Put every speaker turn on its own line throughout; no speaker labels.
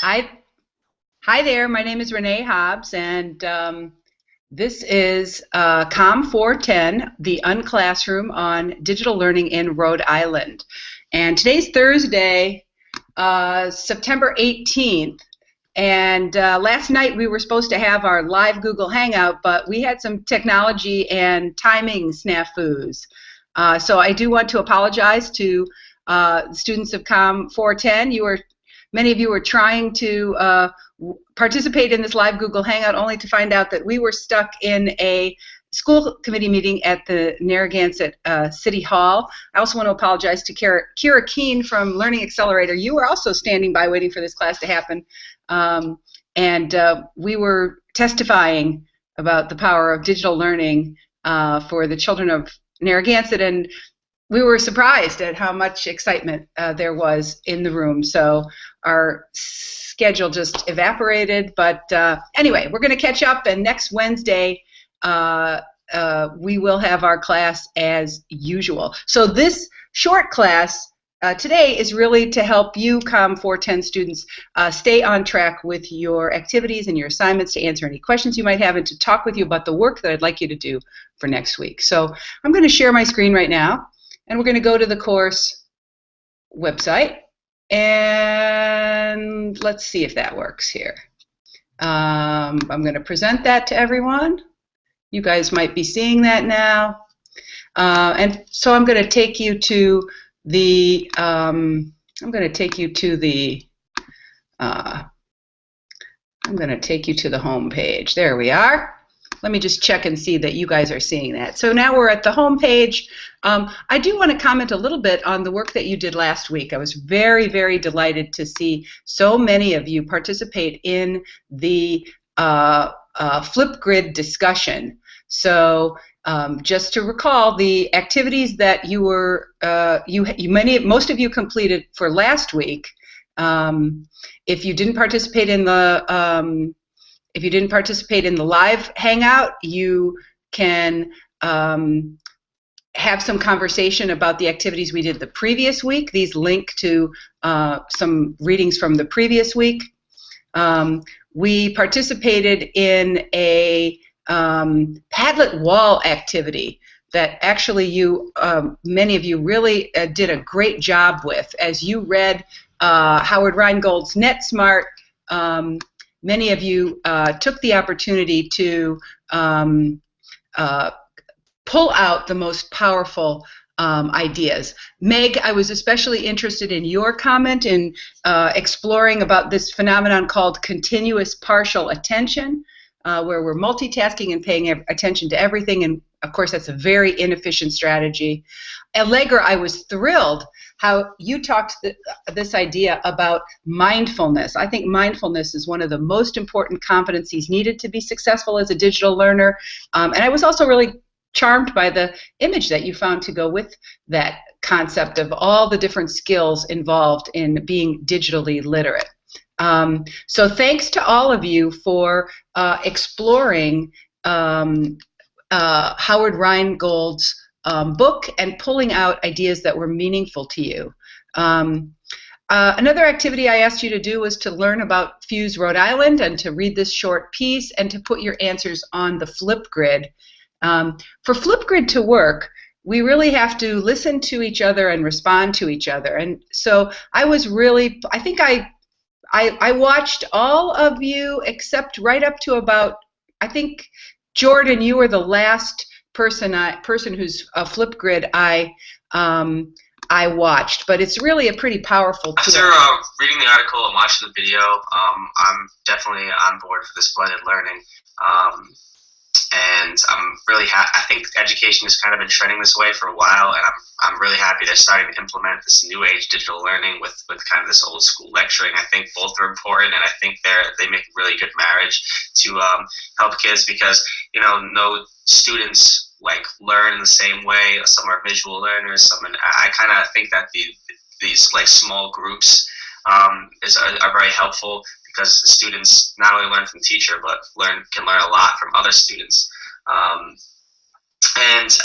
Hi, hi there. My name is Renee Hobbs, and this is COM 410, the UnClassroom on digital learning in Rhode Island. And today's Thursday, September 18th. And last night we were supposed to have our live Google Hangout, but we had some technology and timing snafus. So I do want to apologize to students of COM 410. Many of you were trying to participate in this live Google Hangout only to find out that we were stuck in a school committee meeting at the Narragansett City Hall. I also want to apologize to Kira Keane from Learning Accelerator. You were also standing by waiting for this class to happen. We were testifying about the power of digital learning for the children of Narragansett, and we were surprised at how much excitement there was in the room. So our schedule just evaporated. But anyway, we're going to catch up, and next Wednesday we will have our class as usual. So this short class today is really to help you COM 410 students stay on track with your activities and your assignments, to answer any questions you might have, and to talk with you about the work that I'd like you to do for next week. So I'm going to share my screen right now, and we're going to go to the course website, and let's see if that works here. I'm going to present that to everyone. You guys might be seeing that now. And so I'm going to take you to the home page. There we are. Let me just check and see that you guys are seeing that. So now we're at the home page. I do want to comment a little bit on the work that you did last week. I was very, very delighted to see so many of you participate in the Flipgrid discussion. So just to recall, the activities that you were most of you completed for last week. If you didn't participate in the live hangout, you can have some conversation about the activities we did the previous week. These link to some readings from the previous week. We participated in a Padlet wall activity that actually many of you really did a great job with. As you read Howard Rheingold's NetSmart, many of you took the opportunity to pull out the most powerful ideas. Meg, I was especially interested in your comment in exploring about this phenomenon called continuous partial attention, where we're multitasking and paying attention to everything, and of course that's a very inefficient strategy. Allegra, I was thrilled how you talked this idea about mindfulness. I think mindfulness is one of the most important competencies needed to be successful as a digital learner, and I was also really charmed by the image that you found to go with that concept of all the different skills involved in being digitally literate. So thanks to all of you for exploring Howard Rheingold's book and pulling out ideas that were meaningful to you. Another activity I asked you to do was to learn about Fuse Rhode Island and to read this short piece and to put your answers on the Flipgrid. For Flipgrid to work, we really have to listen to each other and respond to each other. And so I think I watched all of you except right up to about, I think, Jordan, you were the last person who's a Flipgrid I watched, but it's really a pretty powerful tool.
After reading the article and watching the video, I'm definitely on board for this blended learning. And I'm really happy. I think education has kind of been trending this way for a while, and I'm really happy they're starting to implement this new age digital learning with kind of this old school lecturing. I think both are important, and I think they make a really good marriage to help kids, because no students learn in the same way. Some are visual learners. I kind of think that these small groups are very helpful, because the students not only learn from the teacher, but can learn a lot from other students. And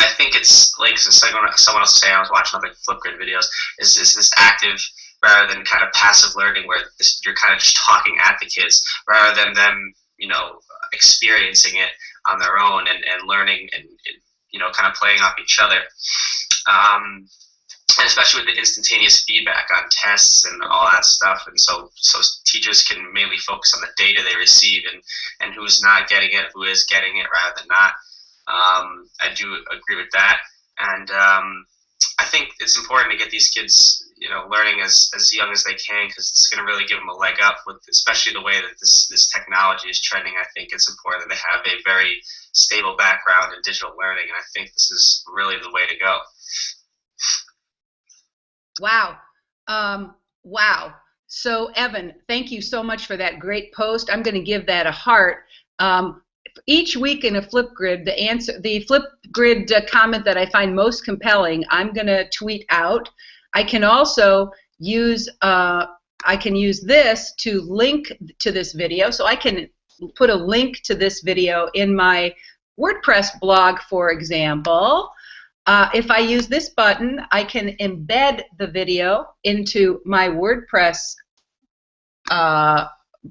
I think it's like someone else was saying, I was watching other Flipgrid videos, is this active rather than kind of passive learning where you're kind of just talking at the kids rather than them, experiencing it on their own and learning and kind of playing off each other. And especially with the instantaneous feedback on tests and all that stuff. And so teachers can mainly focus on the data they receive and who's not getting it, who is getting it rather than not. I do agree with that. And I think it's important to get these kids, learning as young as they can, because it's going to really give them a leg up with, especially the way that this technology is trending. I think it's important that they have a very stable background in digital learning, and I think this is really the way to go.
Wow. Wow. So, Evan, thank you so much for that great post. I'm going to give that a heart. Each week in a Flipgrid, the Flipgrid comment that I find most compelling, I'm going to tweet out. I can also use this to link to this video, so I can put a link to this video in my WordPress blog, for example. If I use this button, I can embed the video into my WordPress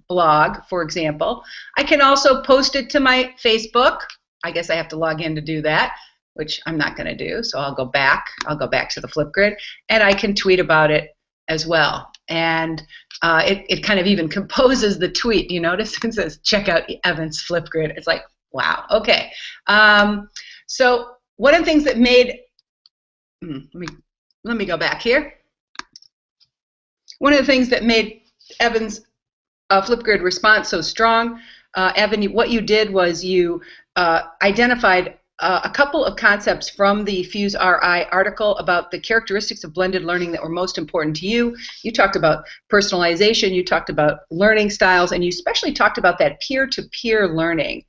blog, for example. I can also post it to my Facebook. I guess I have to log in to do that, which I'm not going to do, so I'll go back to the Flipgrid, and I can tweet about it as well. And it kind of even composes the tweet. You notice it says, check out Evan's Flipgrid. It's like, wow, okay. So one of the things that made, let me go back here. One of the things that made Evan's Flipgrid response so strong, Evan, what you did was you identified a couple of concepts from the Fuse RI article about the characteristics of blended learning that were most important to you. You talked about personalization, you talked about learning styles, and you especially talked about that peer-to-peer learning.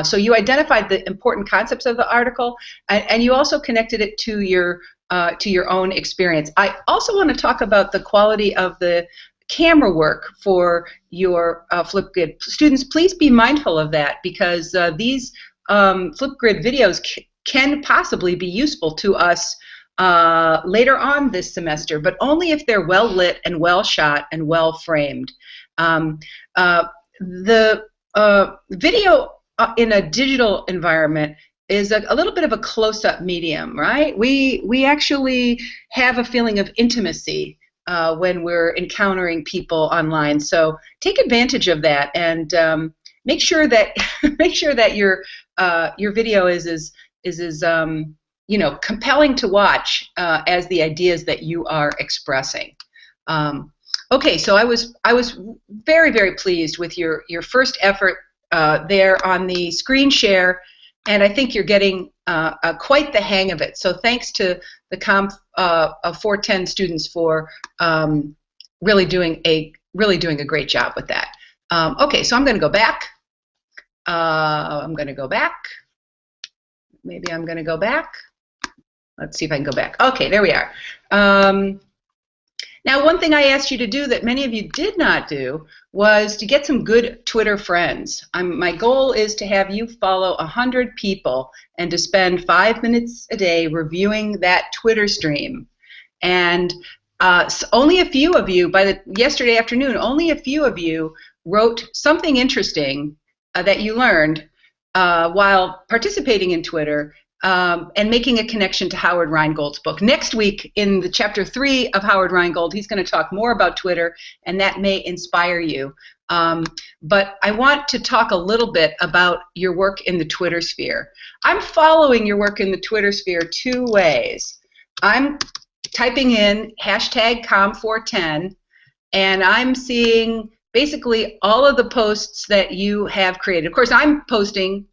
So you identified the important concepts of the article, and you also connected it to your own experience. I also want to talk about the quality of the camera work for your Flipgrid. Students, please be mindful of that, because these Flipgrid videos can possibly be useful to us later on this semester, but only if they're well lit and well shot and well framed. The video in a digital environment is a little bit of a close-up medium, right? We actually have a feeling of intimacy when we're encountering people online. So take advantage of that, and make sure that your video is as compelling to watch as the ideas that you are expressing. Okay, so I was very, very pleased with your first effort there on the screen share, and I think you're getting quite the hang of it. So thanks to the Comp 410 students for really doing a great job with that. Okay, so I'm going to go back. Maybe I'm going to go back. Let's see if I can go back. Okay, there we are. Now, one thing I asked you to do that many of you did not do was to get some good Twitter friends. My goal is to have you follow 100 people and to spend 5 minutes a day reviewing that Twitter stream. And only a few of you, yesterday afternoon, only a few of you wrote something interesting that you learned while participating in Twitter and making a connection to Howard Rheingold's book. Next week, in the chapter 3 of Howard Rheingold, he's going to talk more about Twitter, and that may inspire you. But I want to talk a little bit about your work in the Twitter sphere. I'm following your work in the Twitter sphere 2 ways. I'm typing in hashtag COM410, and I'm seeing basically all of the posts that you have created. Of course, I'm posting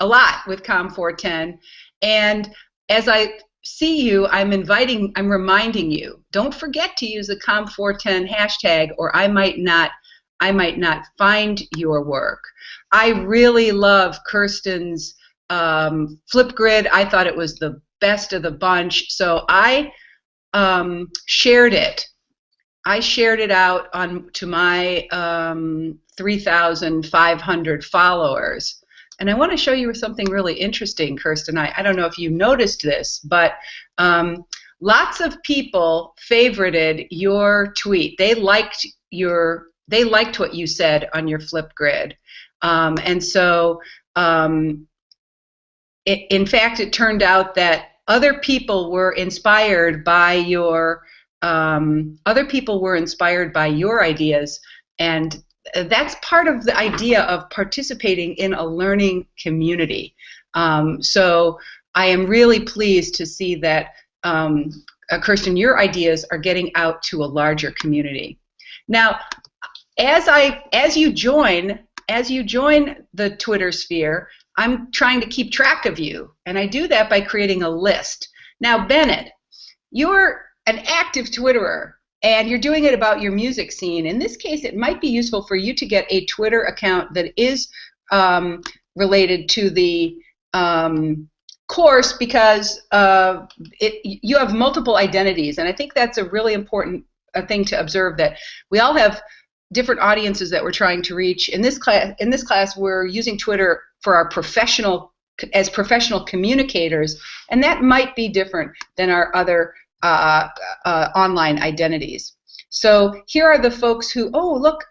a lot with COM410, and as I see you, I'm reminding you, don't forget to use the COM410 hashtag, or I might not find your work. I really love Kirsten's Flipgrid. I thought it was the best of the bunch, so I shared it. I shared it out to my 3,500 followers. And I want to show you something really interesting, Kirsten. I don't know if you noticed this, but lots of people favorited your tweet. They liked what you said on your Flipgrid. And so, in fact, it turned out that other people were inspired by your ideas, and that's part of the idea of participating in a learning community. So I am really pleased to see that, Kirsten, your ideas are getting out to a larger community. Now, as you join the Twitter sphere, I'm trying to keep track of you, and I do that by creating a list. Now, Bennett, you're an active Twitterer, and you're doing it about your music scene. In this case, it might be useful for you to get a Twitter account that is related to the course, because you have multiple identities, and I think that's a really important thing to observe, that we all have different audiences that we're trying to reach. In this class, we're using Twitter for our professional communicators, and that might be different than our other online identities. So here are the folks who, oh, look,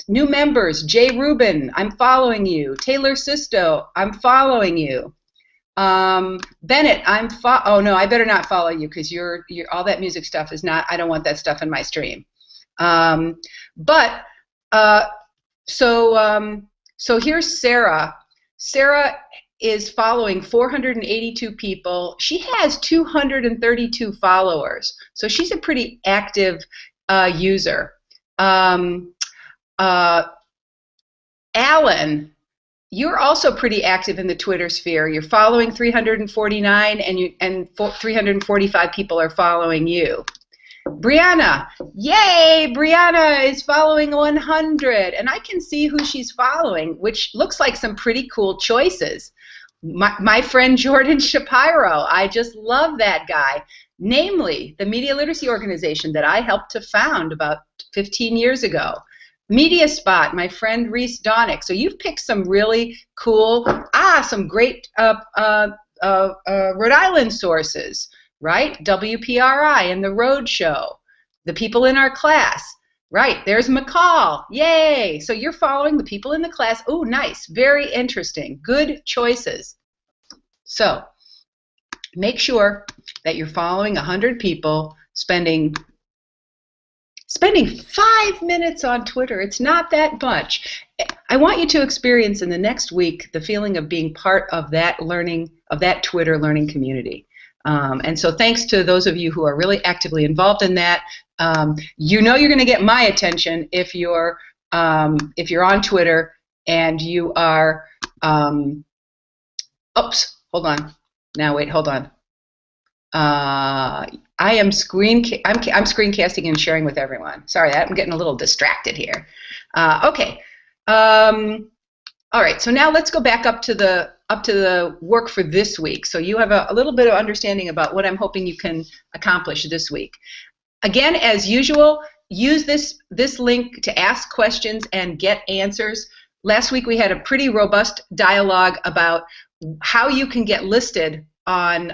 new members: Jay Rubin, I'm following you. Taylor Sisto, I'm following you. Bennett, oh no, I better not follow you, because you're all that music stuff is not, I don't want that stuff in my stream. So here's Sarah. Sarah is following 482 people. She has 232 followers, so she's a pretty active user. Alan, you're also pretty active in the Twitter sphere. You're following 349, and 345 people are following you. Brianna, yay! Brianna is following 100, and I can see who she's following, which looks like some pretty cool choices. My friend Jordan Shapiro, I just love that guy. Namely, the media literacy organization that I helped to found about 15 years ago. Media Spot, my friend Reese Donick. So you've picked some really cool, some great Rhode Island sources, right? WPRI and the Road Show, the people in our class, right? There's McCall, yay! So you're following the people in the class. Oh, nice, very interesting, good choices. So make sure that you're following 100 people, spending 5 minutes on Twitter. It's not that much. I want you to experience in the next week the feeling of being part of that Twitter learning community. And so thanks to those of you who are really actively involved in that. You know you're going to get my attention if you're on Twitter and you are, oops, hold on. Now wait, hold on. I'm screencasting and sharing with everyone. Sorry, I'm getting a little distracted here. Okay. All right. So now let's go back up to the work for this week. So you have a little bit of understanding about what I'm hoping you can accomplish this week. Again, as usual, use this link to ask questions and get answers. Last week we had a pretty robust dialogue about how you can get listed on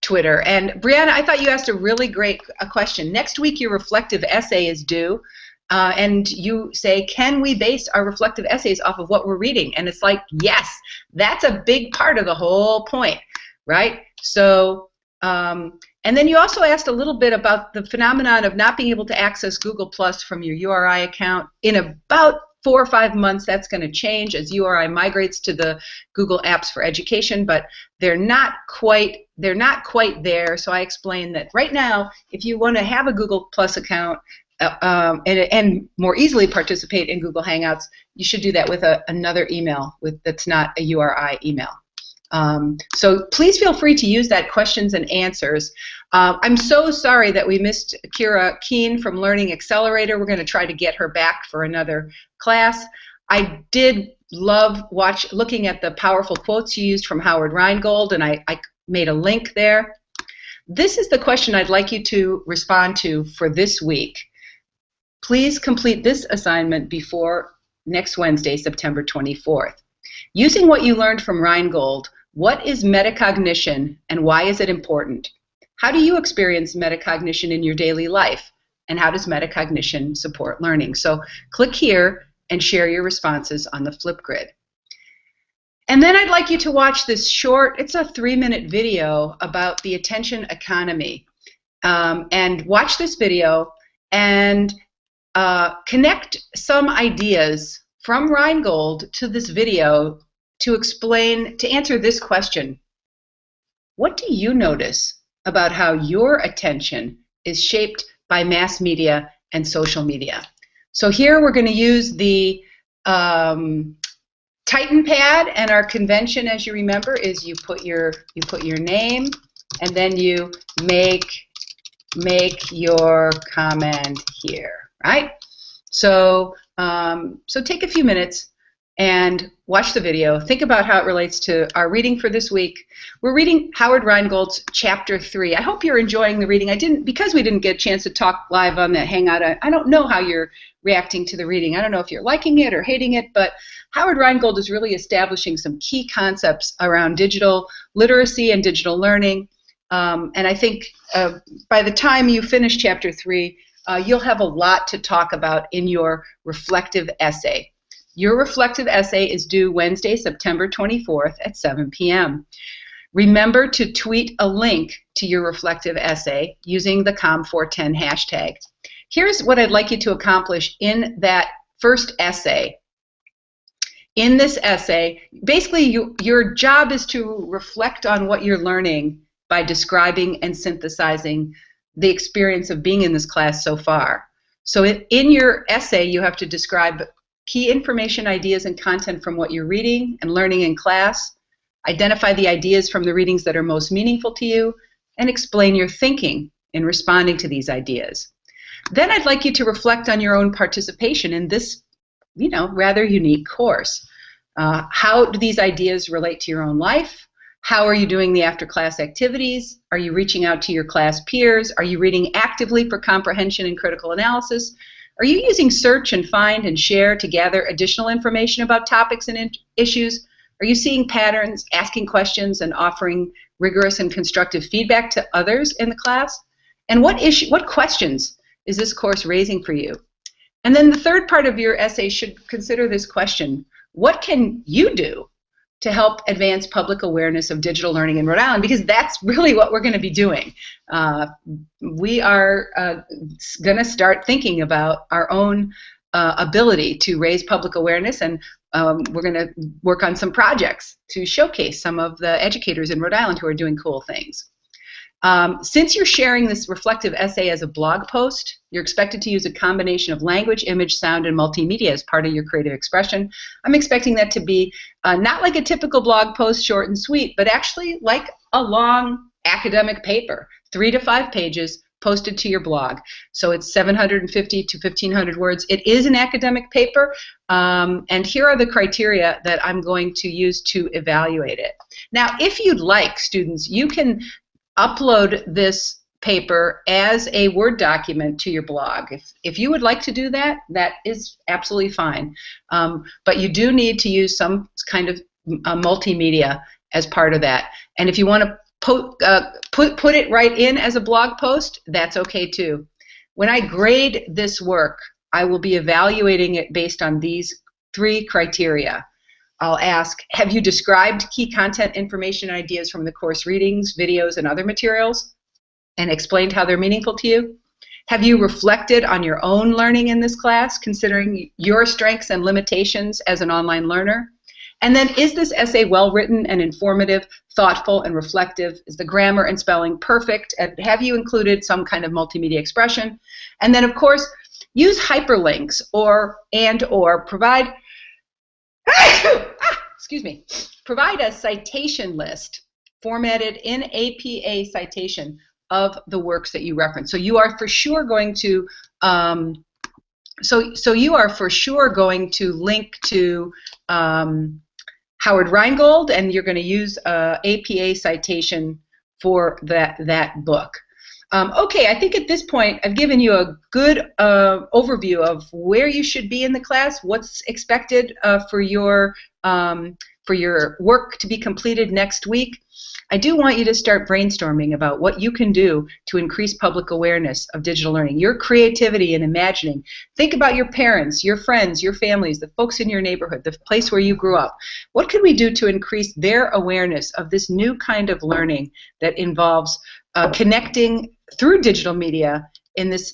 Twitter. And Brianna, I thought you asked a really great question. Next week your reflective essay is due, and you say, can we base our reflective essays off of what we're reading? And it's like, yes, that's a big part of the whole point, right? So, and then you also asked a little bit about the phenomenon of not being able to access Google Plus from your URI account. In about 4 or 5 months, that's going to change as URI migrates to the Google Apps for Education, but they're not quite there. So I explained that right now, if you want to have a Google Plus account and more easily participate in Google Hangouts, you should do that with another email that's not a URI email. So please feel free to use that questions and answers. I'm so sorry that we missed Kira Keane from Learning Accelerator. We're going to try to get her back for another class. I did love looking at the powerful quotes you used from Howard Rheingold, and I made a link there. This is the question I'd like you to respond to for this week. Please complete this assignment before next Wednesday, September 24th. Using what you learned from Rheingold, What is metacognition and why is it important? How do you experience metacognition in your daily life? And how does metacognition support learning? So click here and share your responses on the Flipgrid. And then I'd like you to watch this short, it's a 3-minute video about the attention economy. And watch this video and connect some ideas from Rheingold to this video to answer this question. What do you notice about how your attention is shaped by mass media and social media? So here we're going to use the Titan pad, and our convention, as you remember, is you put your name and then you make your comment here, right? So so take a few minutes and watch the video. Think about how it relates to our reading for this week. We're reading Howard Rheingold's Chapter 3. I hope you're enjoying the reading. Because we didn't get a chance to talk live on that Hangout, I don't know how you're reacting to the reading. I don't know if you're liking it or hating it, but Howard Rheingold is really establishing some key concepts around digital literacy and digital learning. And I think by the time you finish Chapter 3, you'll have a lot to talk about in your reflective essay. Your reflective essay is due Wednesday, September 24th at 7 p.m. Remember to tweet a link to your reflective essay using the COM410 hashtag. Here's what I'd like you to accomplish in that first essay. In this essay, basically your job is to reflect on what you're learning by describing and synthesizing the experience of being in this class so far. So in your essay, you have to describe key information, ideas, and content from what you're reading and learning in class, identify the ideas from the readings that are most meaningful to you, and explain your thinking in responding to these ideas. Then I'd like you to reflect on your own participation in this, rather unique course. How do these ideas relate to your own life? How are you doing the after-class activities? Are you reaching out to your class peers? Are you reading actively for comprehension and critical analysis? Are you using search and find and share to gather additional information about topics and issues? Are you seeing patterns, asking questions, and offering rigorous and constructive feedback to others in the class? And what questions is this course raising for you? And then the third part of your essay should consider this question: what can you do to help advance public awareness of digital learning in Rhode Island? Because that's really what we're going to be doing. We are going to start thinking about our own ability to raise public awareness, and we're going to work on some projects to showcase some of the educators in Rhode Island who are doing cool things. Since you're sharing this reflective essay as a blog post, you're expected to use a combination of language, image, sound, and multimedia as part of your creative expression. I'm expecting that to be not like a typical blog post, short and sweet, but actually like a long academic paper, 3 to 5 pages posted to your blog. So it's 750 to 1,500 words. It is an academic paper, and here are the criteria that I'm going to use to evaluate it. Now, if you'd like, students, you can upload this paper as a Word document to your blog. If you would like to do that, that is absolutely fine. But you do need to use some kind of multimedia as part of that. And if you want to put it right in as a blog post, that's okay too. When I grade this work, I will be evaluating it based on these 3 criteria. I'll ask, have you described key content, information, and ideas from the course readings, videos, and other materials and explained how they're meaningful to you? Have you reflected on your own learning in this class, considering your strengths and limitations as an online learner? And then, is this essay well-written and informative, thoughtful and reflective? Is the grammar and spelling perfect? And have you included some kind of multimedia expression? And then, of course, use hyperlinks or provide provide a citation list formatted in APA citation of the works that you reference. So you are for sure going to link to Howard Rheingold, and you're going to use APA citation for that book. Okay, I think at this point I've given you a good overview of where you should be in the class, what's expected for your for your work to be completed next week, I do want you to start brainstorming about what you can do to increase public awareness of digital learning, your creativity and imagining. Think about your parents, your friends, your families, the folks in your neighborhood, the place where you grew up. What can we do to increase their awareness of this new kind of learning that involves connecting through digital media in this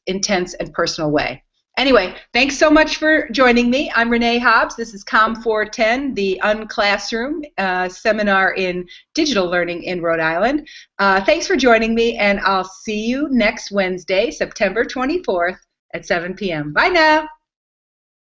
intense and personal way? Anyway, thanks so much for joining me. I'm Renee Hobbs. This is COM 410, the UnClassroom seminar in digital learning in Rhode Island. Thanks for joining me, and I'll see you next Wednesday, September 24th at 7 p.m. Bye now.